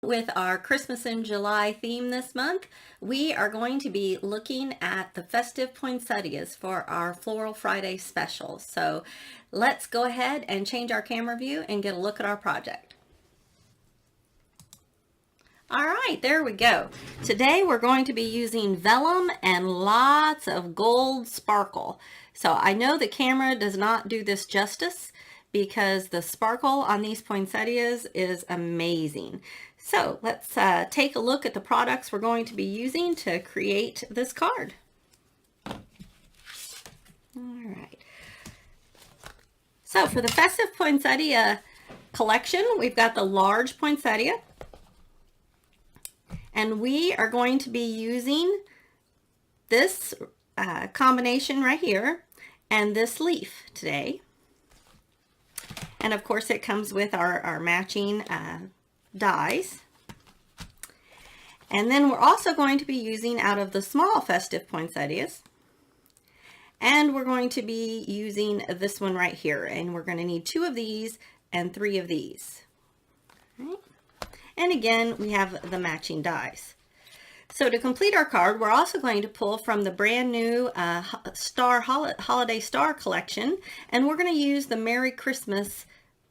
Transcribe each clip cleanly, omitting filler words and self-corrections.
with our Christmas in July theme this month, we are going to be looking at the festive poinsettias for our Floral Friday special. So let's go ahead and change our camera view and get a look at our project. All right, there we go. Today we're going to be using vellum and lots of gold sparkle. So I know the camera does not do this justice because the sparkle on these poinsettias is amazing. So let's take a look at the products we're going to be using to create this card. All right. So for the festive poinsettia collection, we've got the large poinsettia. And we are going to be using this combination right here and this leaf today. And of course it comes with our matching dies. And then we're also going to be using out of the small festive poinsettias. And we're going to be using this one right here. And we're going to need 2 of these and 3 of these. All right. And again, we have the matching dies. So to complete our card, we're also going to pull from the brand new Holiday Star collection, and we're going to use the Merry Christmas,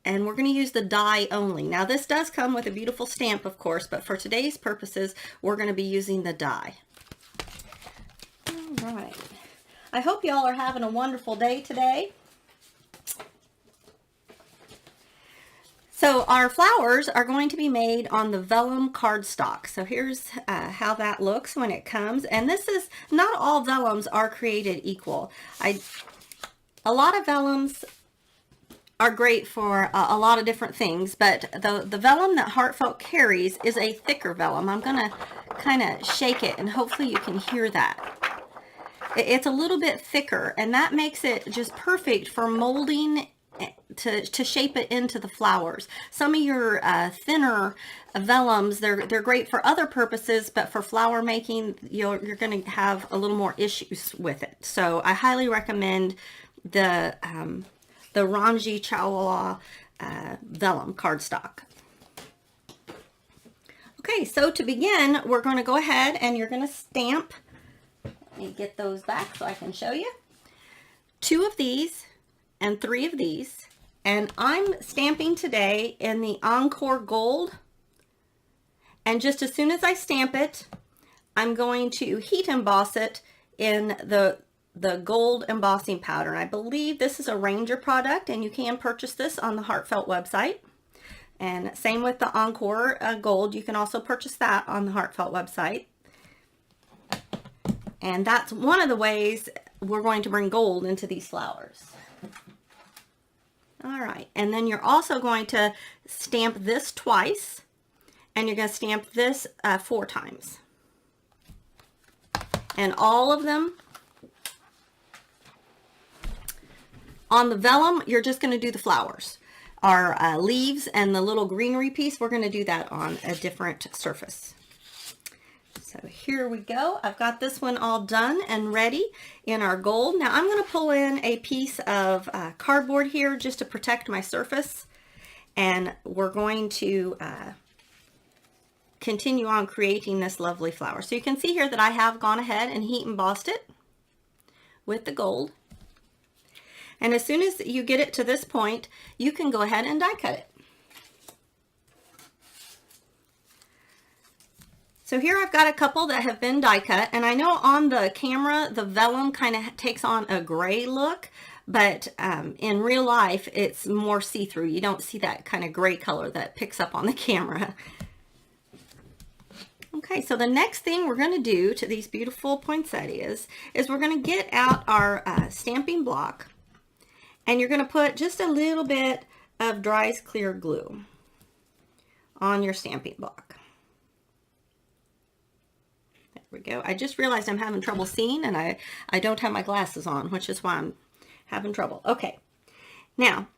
and we're going to use the die only. Now this does come with a beautiful stamp, of course, but for today's purposes, we're going to be using the die. All right. I hope y'all are having a wonderful day today. So our flowers are going to be made on the vellum cardstock. So here's how that looks when it comes. And this is, not all vellums are created equal. A lot of vellums are great for a lot of different things, but the vellum that Heartfelt carries is a thicker vellum. I'm gonna kind of shake it and hopefully you can hear that. It's a little bit thicker, and that makes it just perfect for molding to shape it into the flowers. Some of your thinner vellums, they're great for other purposes, but for flower making, you're going to have a little more issues with it. So I highly recommend the Ranji Chawala vellum cardstock. Okay, so to begin, we're going to go ahead and you're going to stamp. Let me get those back so I can show you. 2 of these and 3 of these, and I'm stamping today in the Encore Gold, and just as soon as I stamp it, I'm going to heat emboss it in the gold embossing powder. And I believe this is a Ranger product, and you can purchase this on the Heartfelt website. And same with the Encore Gold, you can also purchase that on the Heartfelt website. And that's one of the ways we're going to bring gold into these flowers. All right, and then you're also going to stamp this twice, and you're going to stamp this 4 times. And all of them, on the vellum, you're just going to do the flowers. Our leaves and the little greenery piece, we're going to do that on a different surface. So here we go. I've got this one all done and ready in our gold. Now I'm going to pull in a piece of cardboard here just to protect my surface. And we're going to continue on creating this lovely flower. So you can see here that I have gone ahead and heat embossed it with the gold. And as soon as you get it to this point, you can go ahead and die cut it. So here I've got a couple that have been die cut, and I know on the camera the vellum kind of takes on a gray look, but in real life it's more see-through. You don't see that kind of gray color that picks up on the camera. Okay, so the next thing we're going to do to these beautiful poinsettias is we're going to get out our stamping block, and you're going to put just a little bit of Dry's Clear Glue on your stamping block. We go. I just realized I'm having trouble seeing, and I don't have my glasses on, which is why I'm having trouble. Okay, now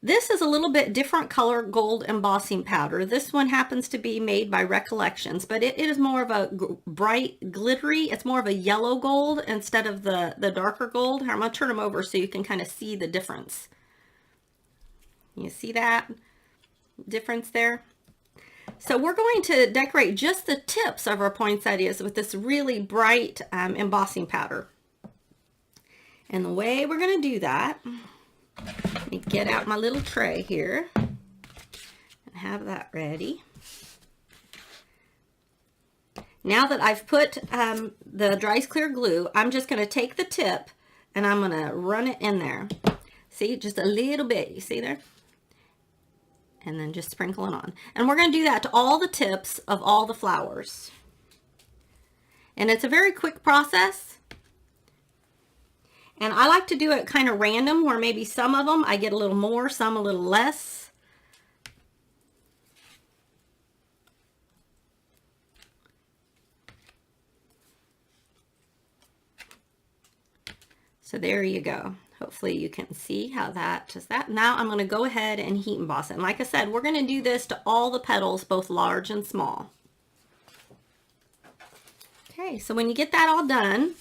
this is a little bit different color gold embossing powder. This one happens to be made by Recollections, but it is more of a bright glittery. It's more of a yellow gold instead of the darker gold. I'm going to turn them over so you can kind of see the difference. You see that difference there? So we're going to decorate just the tips of our poinsettias with this really bright embossing powder. And the way we're going to do that, let me get out my little tray here and have that ready. Now that I've put the dries clear glue, I'm just going to take the tip and I'm going to run it in there. See, just a little bit, you see there? And then just sprinkle it on. And we're going to do that to all the tips of all the flowers. And it's a very quick process. And I like to do it kind of random, where maybe some of them I get a little more, some a little less. So there you go. Hopefully you can see how that does that. Now I'm going to go ahead and heat emboss it. And like I said, we're going to do this to all the petals, both large and small. Okay, so when you get that all done,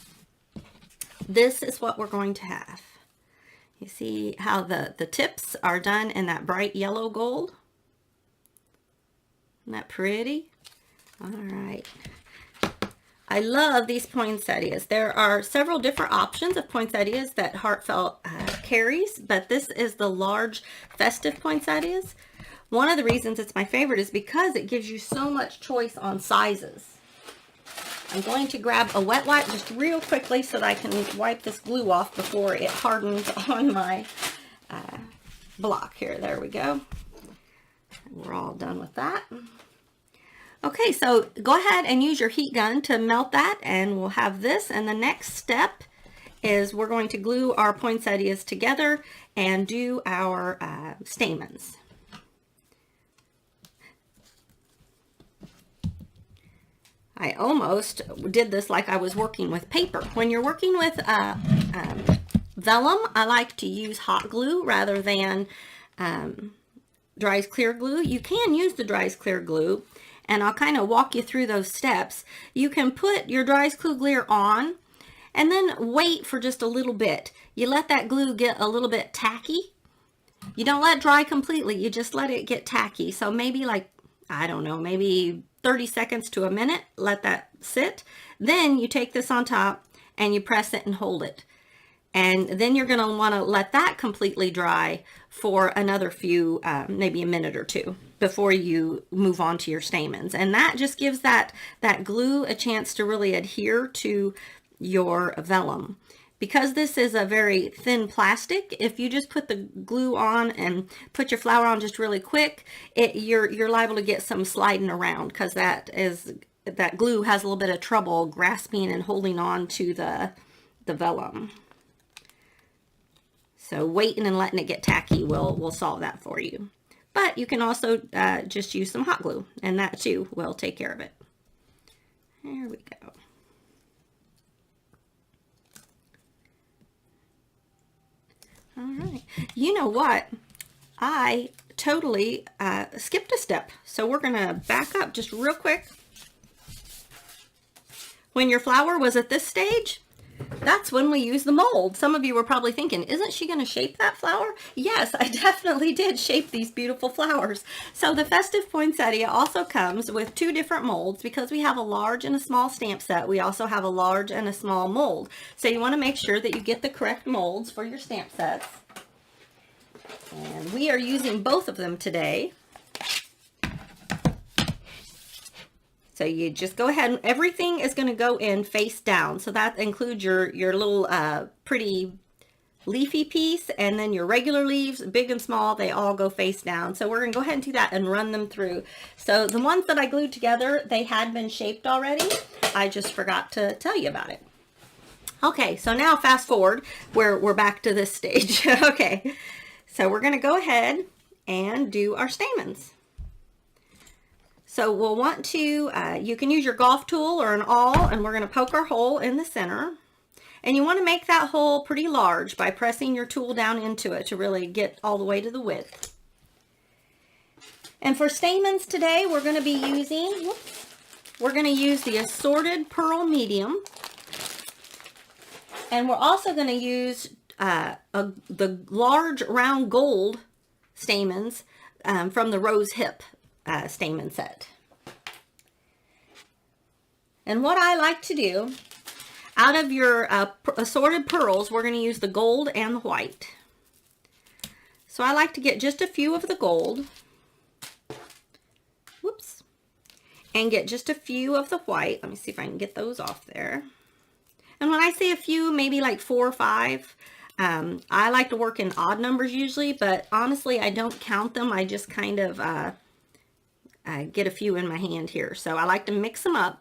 this is what we're going to have. You see how the tips are done in that bright yellow gold? Isn't that pretty? All right. I love these poinsettias. There are several different options of poinsettias that Heartfelt carries, but this is the large festive poinsettias. One of the reasons it's my favorite is because it gives you so much choice on sizes. I'm going to grab a wet wipe just real quickly so that I can wipe this glue off before it hardens on my block here. There we go. We're all done with that. Okay, so go ahead and use your heat gun to melt that, and we'll have this. And the next step is we're going to glue our poinsettias together and do our stamens. I almost did this like I was working with paper. When you're working with vellum, I like to use hot glue rather than dries clear glue. You can use the dries clear glue, and I'll kind of walk you through those steps. You can put your dries clear glue on and then wait for just a little bit. You let that glue get a little bit tacky. You don't let it dry completely, you just let it get tacky. So maybe like, I don't know, maybe 30 seconds to a minute, let that sit. Then you take this on top and you press it and hold it. And then you're gonna wanna let that completely dry for another few, maybe a minute or two before you move on to your stamens. And that just gives that glue a chance to really adhere to your vellum. Because this is a very thin plastic, if you just put the glue on and put your flower on just really quick, you're liable to get some sliding around, because that glue has a little bit of trouble grasping and holding on to the vellum. So waiting and letting it get tacky will solve that for you. But you can also just use some hot glue, and that too will take care of it. There we go. All right. You know what? I totally skipped a step. So we're going to back up just real quick. When your flower was at this stage, that's when we use the mold. Some of you were probably thinking, isn't she going to shape that flower? Yes, I definitely did shape these beautiful flowers. So the festive poinsettia also comes with two different molds. Because we have a large and a small stamp set, we also have a large and a small mold. So you want to make sure that you get the correct molds for your stamp sets. And we are using both of them today. So you just go ahead and everything is going to go in face down. So that includes your little pretty leafy piece, and then your regular leaves, big and small, they all go face down. So we're going to go ahead and do that and run them through. So the ones that I glued together, they had been shaped already. I just forgot to tell you about it. Okay, so now fast forward, we're back to this stage. Okay, so we're going to go ahead and do our stamens. So we'll want to, you can use your golf tool or an awl, and we're going to poke our hole in the center. And you want to make that hole pretty large by pressing your tool down into it to really get all the way to the width. And for stamens today, we're going to be using, we're going to use the assorted pearl medium. And we're also going to use the large round gold stamens from the rose hip stamen set. And what I like to do, out of your assorted pearls, we're going to use the gold and the white. So I like to get just a few of the gold. Whoops. And get just a few of the white. Let me see if I can get those off there. And when I say a few, maybe like 4 or 5. I like to work in odd numbers usually, but honestly, I don't count them. I just kind of get a few in my hand here. So I like to mix them up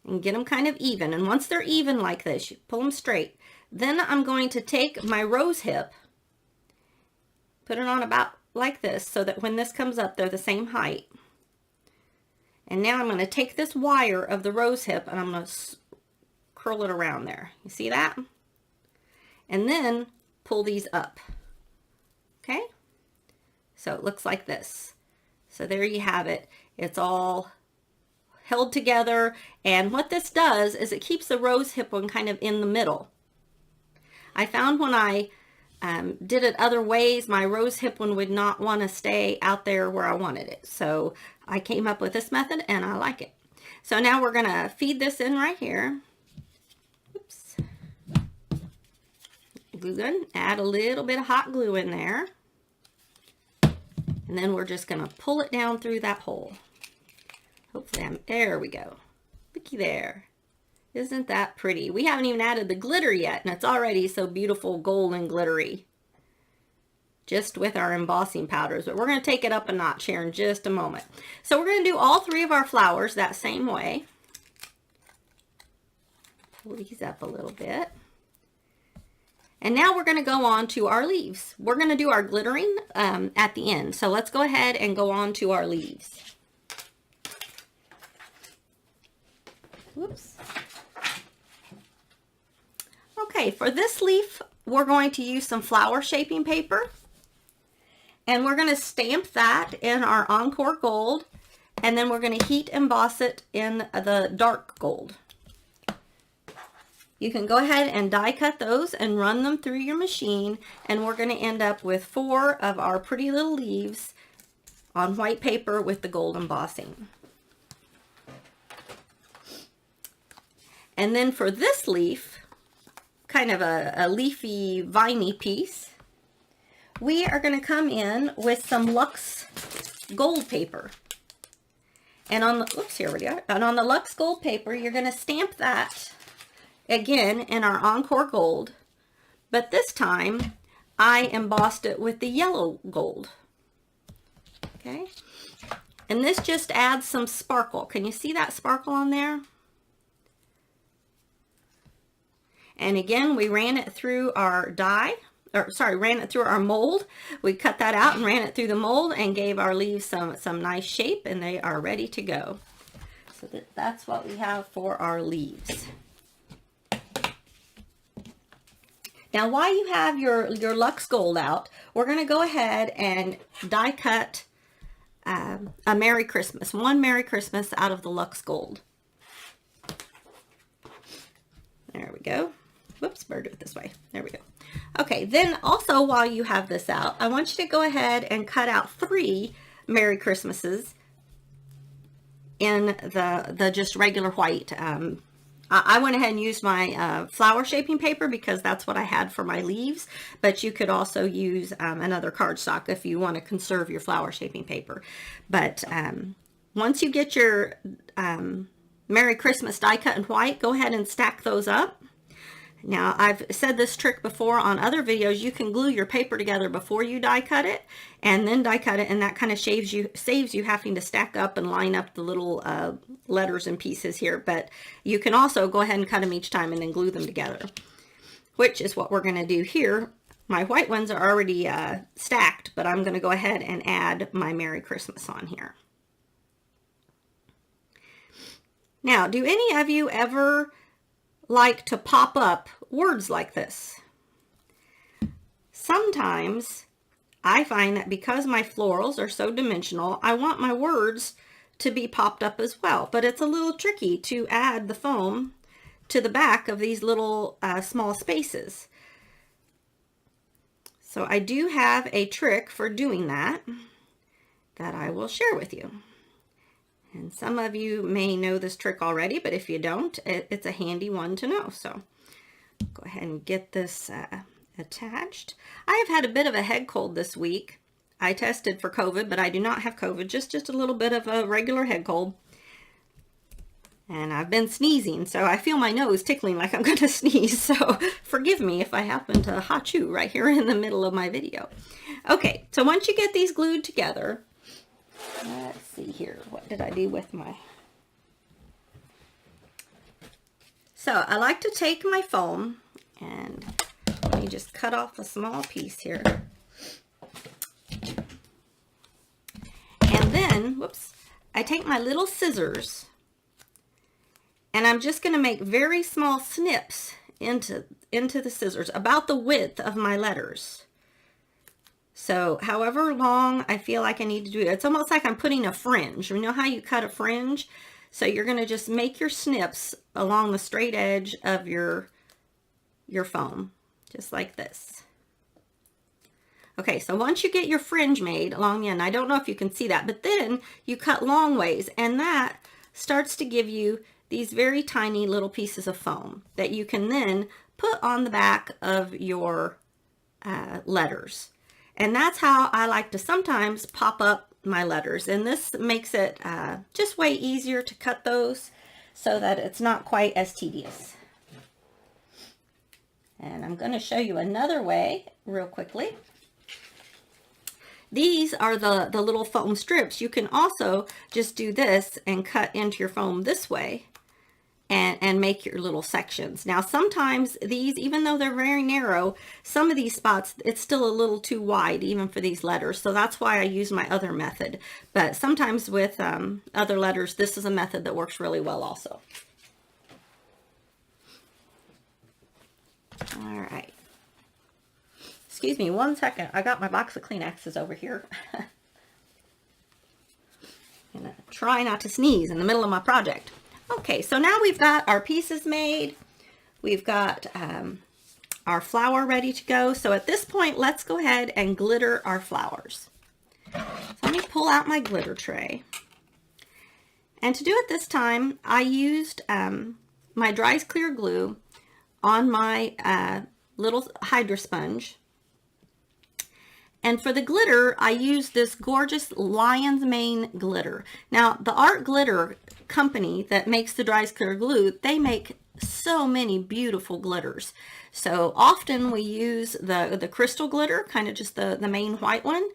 and get them kind of even. And once they're even like this, you pull them straight. Then I'm going to take my rose hip, put it on about like this, so that when this comes up, they're the same height. And now I'm going to take this wire of the rose hip and I'm going to curl it around there. You see that? And then pull these up. Okay? So it looks like this. So there you have it. It's all held together, and what this does is it keeps the rose hip one kind of in the middle. I found when I did it other ways, my rose hip one would not want to stay out there where I wanted it. So I came up with this method and I like it. So now we're going to feed this in right here. Oops. Glue gun, add a little bit of hot glue in there. And then we're just going to pull it down through that hole. Hopefully there we go. Looky there. Isn't that pretty? We haven't even added the glitter yet, and it's already so beautiful, golden glittery. Just with our embossing powders, but we're going to take it up a notch here in just a moment. So we're going to do all 3 of our flowers that same way. Pull these up a little bit. And now we're going to go on to our leaves. We're going to do our glittering at the end. So let's go ahead and go on to our leaves. Whoops. Okay, for this leaf, we're going to use some flower shaping paper. And we're going to stamp that in our Encore Gold. And then we're going to heat emboss it in the dark gold. You can go ahead and die cut those and run them through your machine. And we're going to end up with 4 of our pretty little leaves on white paper with the gold embossing. And then for this leaf, kind of a leafy, viney piece, we are going to come in with some Luxe Gold paper. And on the, oops, here we go. And on the Luxe Gold paper, you're going to stamp that again in our Encore Gold. But this time, I embossed it with the yellow gold. Okay. And this just adds some sparkle. Can you see that sparkle on there? And again, we ran it through our ran it through our mold. We cut that out and ran it through the mold and gave our leaves some nice shape, and they are ready to go. So that's what we have for our leaves. Now, while you have your Luxe Gold out, we're going to go ahead and die cut a Merry Christmas, one Merry Christmas out of the Luxe Gold. There we go. Whoops, better do it this way. There we go. Okay, then also while you have this out, I want you to go ahead and cut out 3 Merry Christmases in the just regular white. I went ahead and used my flower shaping paper because that's what I had for my leaves, but you could also use another cardstock if you want to conserve your flower shaping paper. But once you get your Merry Christmas die cut in white, go ahead and stack those up. Now, I've said this trick before on other videos. You can glue your paper together before you die cut it and then die cut it, and that kind of saves you having to stack up and line up the little letters and pieces here. But you can also go ahead and cut them each time and then glue them together, which is what we're going to do here. My white ones are already stacked, but I'm going to go ahead and add my Merry Christmas on here. Now, do any of you ever like to pop up words like this? Sometimes I find that because my florals are so dimensional, I want my words to be popped up as well, but it's a little tricky to add the foam to the back of these little small spaces. So I do have a trick for doing that, that I will share with you. And some of you may know this trick already, but if you don't, it's a handy one to know. So go ahead and get this attached. I have had a bit of a head cold this week. I tested for COVID, but I do not have COVID, just a little bit of a regular head cold. And I've been sneezing, so I feel my nose tickling like I'm going to sneeze. So forgive me if I happen to ha-chew right here in the middle of my video. Okay, so once you get these glued together, let's see here. What did I do with my... So I like to take my foam and let me just cut off a small piece here. And then, whoops, I take my little scissors and I'm just going to make very small snips into the scissors, about the width of my letters. So however long I feel like I need to do it, it's almost like I'm putting a fringe. You know how you cut a fringe? So you're going to just make your snips along the straight edge of your foam, just like this. Okay, so once you get your fringe made along the end, I don't know if you can see that, but then you cut long ways, and that starts to give you these very tiny little pieces of foam that you can then put on the back of your letters. And that's how I like to sometimes pop up my letters. And this makes it just way easier to cut those so that it's not quite as tedious. And I'm going to show you another way real quickly. These are the little foam strips. You can also just do this and cut into your foam this way and make your little sections. Now sometimes these, even though they're very narrow, some of these spots, it's still a little too wide even for these letters. So that's why I use my other method. But sometimes with other letters, this is a method that works really well also. All right. Excuse me one second. I got my box of Kleenexes over here. And try not to sneeze in the middle of my project. Okay, so now we've got our pieces made. We've got our flower ready to go. So at this point, let's go ahead and glitter our flowers. So let me pull out my glitter tray. And to do it this time, I used my dries clear glue on my little Hydro sponge. And for the glitter, I used this gorgeous lion's mane glitter. Now, the art glitter company that makes the dries clear glue, they make so many beautiful glitters. So often we use the crystal glitter, kind of just the main white one,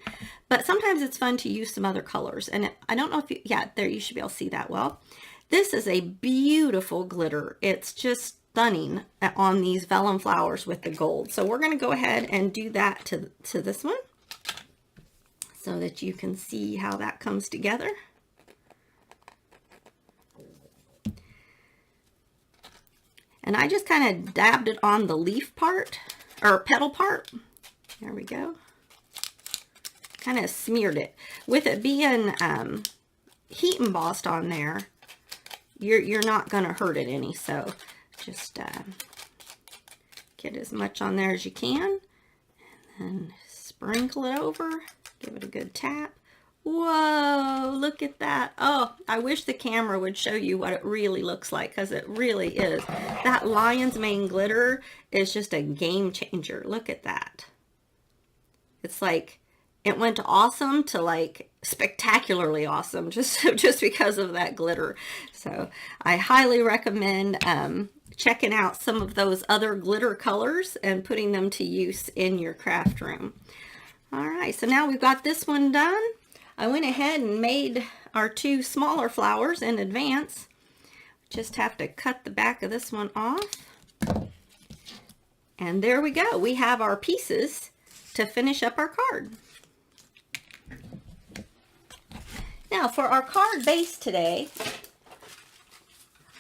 but sometimes it's fun to use some other colors. And I don't know if you, yeah, there, you should be able to see that well. This is a beautiful glitter. It's just stunning on these vellum flowers with the gold. So we're going to go ahead and do that to this one so that you can see how that comes together. And I just kind of dabbed it on the leaf part, or petal part. There we go. Kind of smeared it. With it being heat embossed on there, you're not going to hurt it any. So just get as much on there as you can. And then sprinkle it over. Give it a good tap. Whoa, look at that. Oh, I wish the camera would show you what it really looks like, because it really is. That lion's mane glitter is just a game changer. Look at that. It's like, it went awesome to like spectacularly awesome just because of that glitter. So I highly recommend checking out some of those other glitter colors and putting them to use in your craft room. All right, so now we've got this one done. I went ahead and made our two smaller flowers in advance. Just have to cut the back of this one off. And there we go. We have our pieces to finish up our card. Now for our card base today,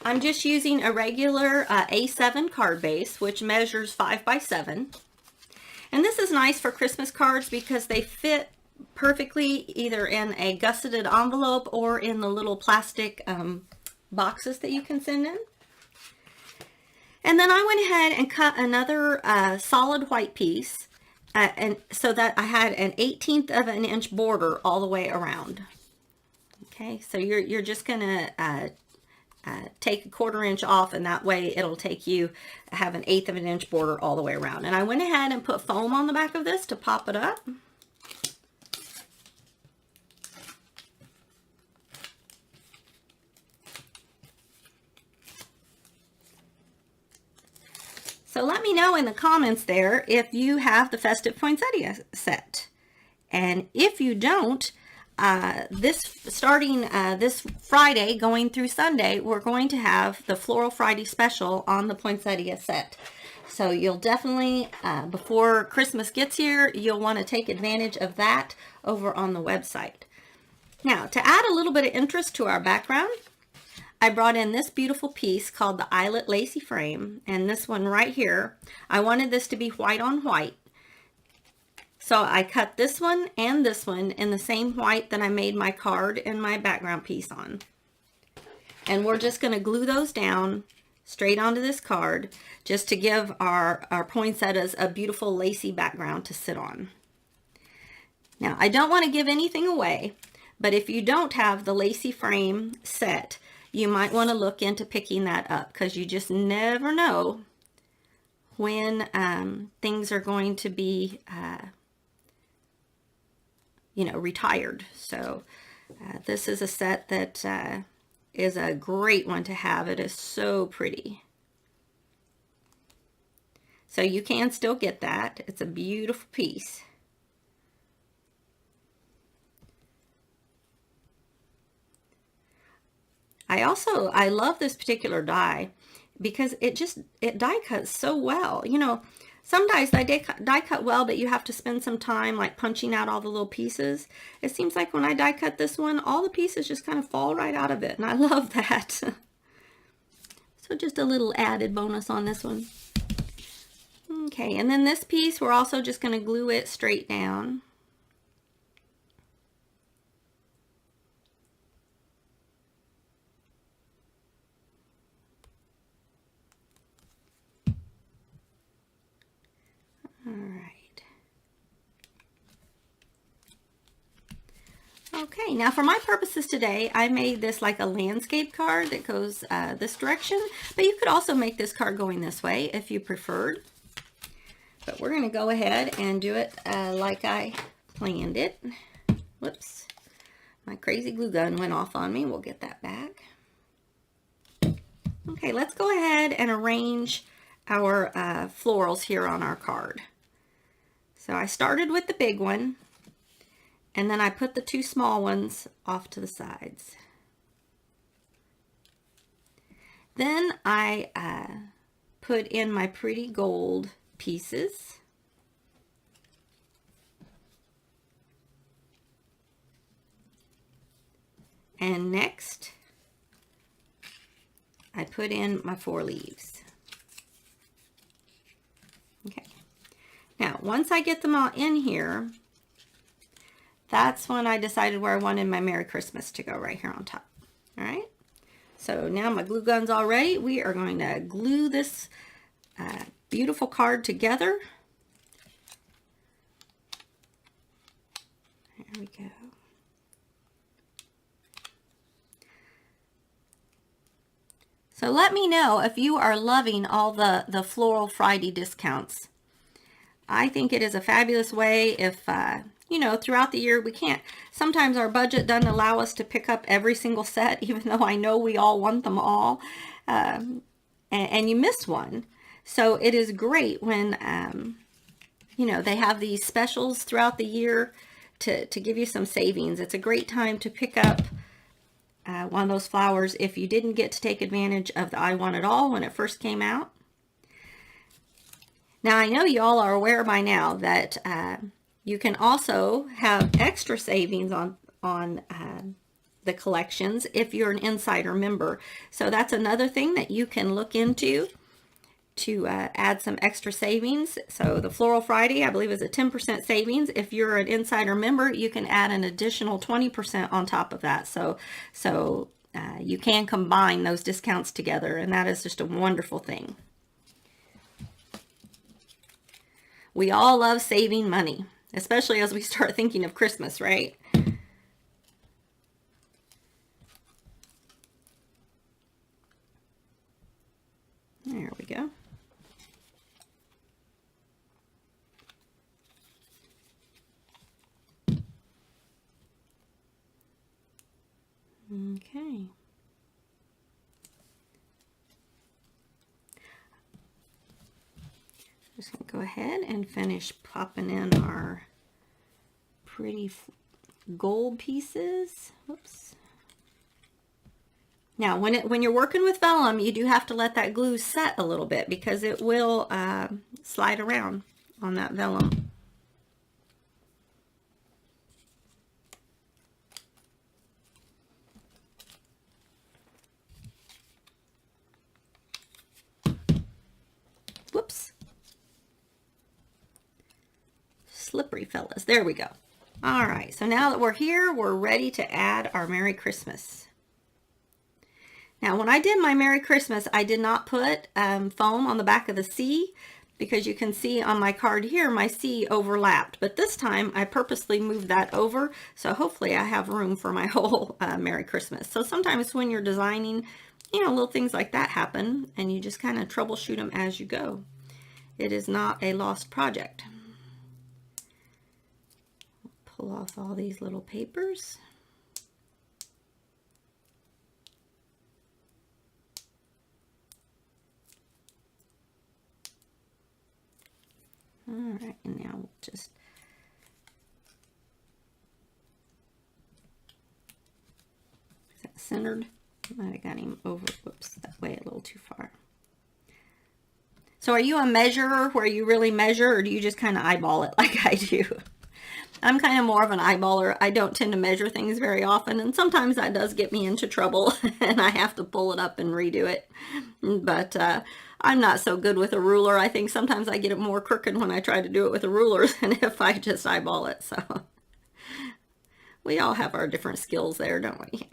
I'm just using a regular A7 card base, which measures 5 by 7. And this is nice for Christmas cards because they fit perfectly either in a gusseted envelope or in the little plastic boxes that you can send in. And then I went ahead and cut another solid white piece. and so that I had an 1/18 of an inch border all the way around. Okay, so you're just gonna take a 1/4 inch off, and that way it'll take you have an 1/8 of an inch border all the way around. And I went ahead and put foam on the back of this to pop it up. So let me know in the comments there if you have the Festive Poinsettia set. And if you don't, starting this Friday going through Sunday, we're going to have the Floral Friday special on the Poinsettia set. So you'll definitely, before Christmas gets here, you'll want to take advantage of that over on the website. Now, to add a little bit of interest to our background, I brought in this beautiful piece called the Eyelet Lacy Frame, and this one right here, I wanted this to be white on white. So I cut this one and this one in the same white that I made my card and my background piece on. And we're just going to glue those down straight onto this card just to give our poinsettias a beautiful lacy background to sit on. Now, I don't want to give anything away, but if you don't have the lacy frame set, you might want to look into picking that up, because you just never know when things are going to be, retired. So this is a set that is a great one to have. It is so pretty. So you can still get that. It's a beautiful piece. I love this particular die because it die cuts so well. You know, sometimes they die cut well, but you have to spend some time like punching out all the little pieces. It seems like when I die cut this one, all the pieces just kind of fall right out of it, and I love that. So just a little added bonus on this one. Okay, and then this piece, we're also just going to glue it straight down. All right. Okay, now for my purposes today, I made this like a landscape card that goes this direction, but you could also make this card going this way if you preferred. But we're going to go ahead and do it like I planned it. Whoops, my crazy glue gun went off on me. We'll get that back. Okay, let's go ahead and arrange our florals here on our card. So I started with the big one, and then I put the two small ones off to the sides. Then I put in my pretty gold pieces. And next, I put in my 4 leaves. Okay. Now, once I get them all in here, that's when I decided where I wanted my Merry Christmas to go, right here on top. All right. So now my glue gun's all ready. We are going to glue this beautiful card together. There we go. So let me know if you are loving all the Floral Friday discounts. I think it is a fabulous way if, you know, throughout the year we can't, sometimes our budget doesn't allow us to pick up every single set, even though I know we all want them all, and you miss one. So it is great when, you know, they have these specials throughout the year to give you some savings. It's a great time to pick up one of those flowers if you didn't get to take advantage of the I Want It All when it first came out. Now, I know you all are aware by now that you can also have extra savings on the collections if you're an insider member. So that's another thing that you can look into to add some extra savings. So the Floral Friday, I believe, is a 10% savings. If you're an insider member, you can add an additional 20% on top of that. So you can combine those discounts together, and that is just a wonderful thing. We all love saving money, especially as we start thinking of Christmas, right? There we go. Okay. Just going to go ahead and finish popping in our pretty gold pieces. Whoops. Now, when you're working with vellum, you do have to let that glue set a little bit because it will slide around on that vellum. Whoops. Slippery fellas. There we go. All right, so now that we're here, we're ready to add our Merry Christmas. Now, when I did my Merry Christmas, I did not put foam on the back of the C because you can see on my card here, my C overlapped. But this time, I purposely moved that over, so hopefully I have room for my whole Merry Christmas. So sometimes when you're designing, you know, little things like that happen, and you just kind of troubleshoot them as you go. It is not a lost project. Pull off all these little papers. All right, and now we'll just is that centered? I might have got him over, whoops, that way a little too far. So are you a measurer where you really measure, or do you just kind of eyeball it like I do? I'm kind of more of an eyeballer. I don't tend to measure things very often, and sometimes that does get me into trouble, and I have to pull it up and redo it. But I'm not so good with a ruler. I think sometimes I get it more crooked when I try to do it with a ruler than if I just eyeball it. So we all have our different skills there, don't we?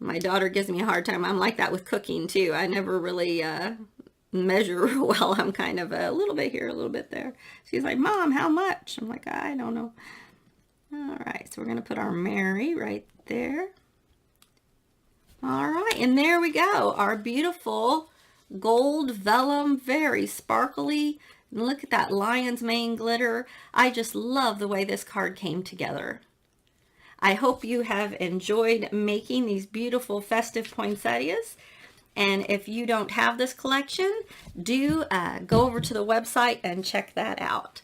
My daughter gives me a hard time. I'm like that with cooking too. I never really measure well. I'm kind of a little bit here, a little bit there. She's like, Mom, how much? I'm like, I don't know. All right, so we're going to put our Mary right there. All right, and there we go. Our beautiful gold vellum, very sparkly. And look at that lion's mane glitter. I just love the way this card came together. I hope you have enjoyed making these beautiful festive poinsettias. And if you don't have this collection, do go over to the website and check that out.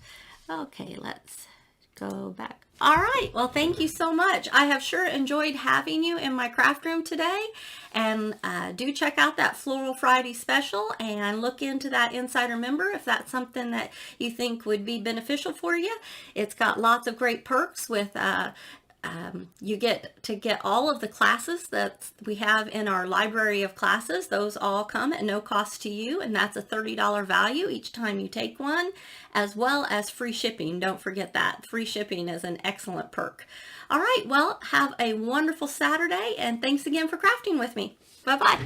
Okay, let's go back. All right, well, thank you so much. I have sure enjoyed having you in my craft room today. And do check out that Floral Friday special and look into that Insider Member if that's something that you think would be beneficial for you. It's got lots of great perks with you get to get all of the classes that we have in our library of classes. Those all come at no cost to you, and that's a $30 value each time you take one, as well as free shipping. Don't forget that. Free shipping is an excellent perk. All right, well, have a wonderful Saturday, and thanks again for crafting with me. Bye-bye.